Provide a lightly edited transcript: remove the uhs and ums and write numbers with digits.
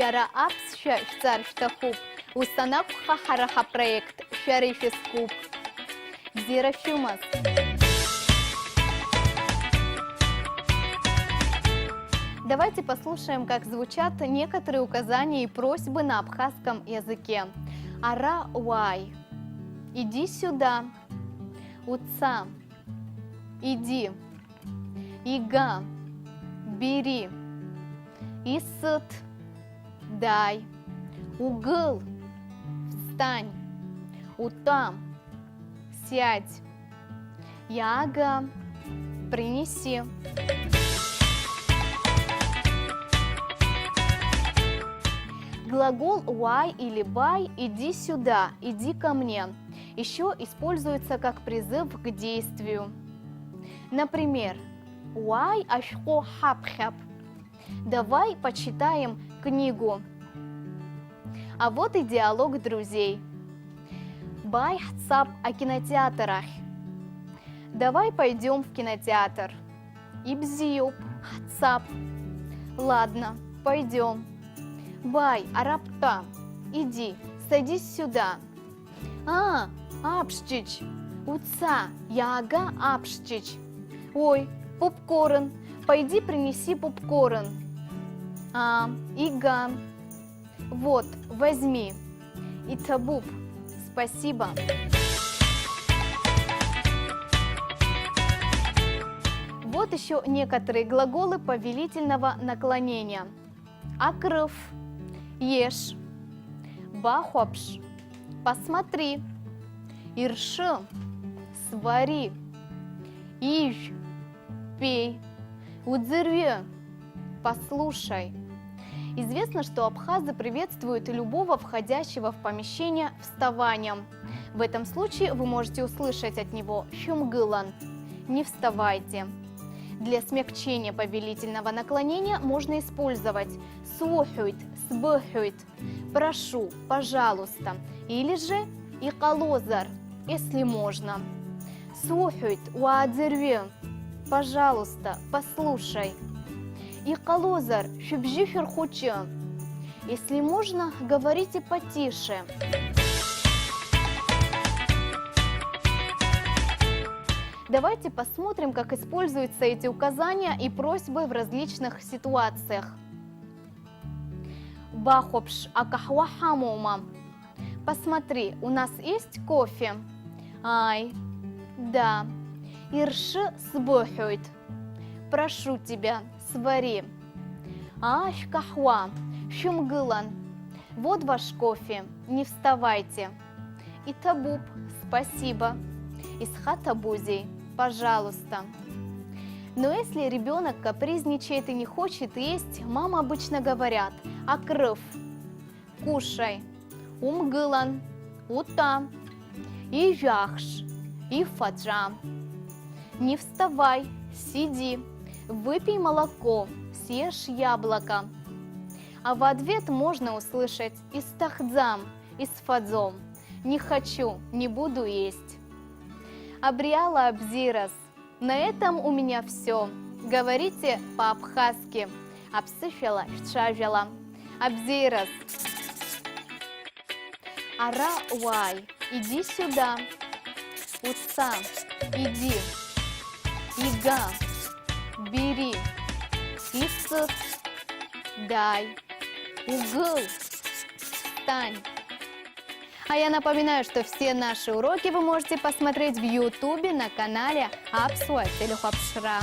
Шара апс шар штахуб. Устанав хахараха проект Шарифискуб. Зира Шумас. Давайте послушаем, как звучат некоторые указания и просьбы на абхазском языке. Ара уай. Иди сюда. Уца. Иди. Ига. Бери. Исыт. Дай. Угыл. Встань. Ута. Сядь. Яга. Принеси. Глагол «уай» или «бай» – «иди сюда», «иди ко мне» еще используется как призыв к действию. Например, «уай ашхо хаб-хаб» – «давай почитаем книгу». А вот и диалог друзей. «Бай хцап о кинотеатрах» – «давай пойдем в кинотеатр». «Ибзиюб хцап» – «ладно, пойдем». Бай, арабта, иди, садись сюда. Апшчич, уца, яга апшчич. Ой, попкорн, пойди принеси попкорн. Ига, вот, возьми. И табуб, спасибо. Вот еще некоторые глаголы повелительного наклонения. Акрыв. Ешь. Бахопш. Посмотри. Ирши. Свари. Иж. Пей. Удзырве. Послушай. Известно, что абхазы приветствуют любого входящего в помещение вставанием. В этом случае вы можете услышать от него «шумгылан» – «не вставайте». Для смягчения повелительного наклонения можно использовать «сухуйт», «сбыхуйт», «прошу», «пожалуйста» или же «икалозар», если можно. «Сухуйт», «уадзерве», «пожалуйста», «послушай». «Икалозар», «шубжифер хоче». Если можно, говорите потише. Давайте посмотрим, как используются эти указания и просьбы в различных ситуациях. Бахопш акахва хамума. Посмотри, у нас есть кофе? Ай, да. Ирши сбохует. Прошу тебя, свари. Аш кахва, шумгылан. Вот ваш кофе, не вставайте. И табуб, спасибо. Исхатабузей. Пожалуйста. Но если ребенок капризничает и не хочет есть, мама обычно говорят «акрыв», «кушай», «умгылан», «ута», «ижахш», «ифаджа», «не вставай», «сиди», «выпей молоко», «съешь яблоко». А в ответ можно услышать «истахдзам», «исфадзом», «не хочу», «не буду есть». Абриала Абзирас. На этом у меня все. Говорите по-абхазски. Абсыфела, шажала. Абзирас. Ара уай. Иди сюда. Уца. Иди. Ига. Бери. Исыт. Дай. Угыл. Встань. А я напоминаю, что все наши уроки вы можете посмотреть в YouTube на канале Апсуа Телехапшра.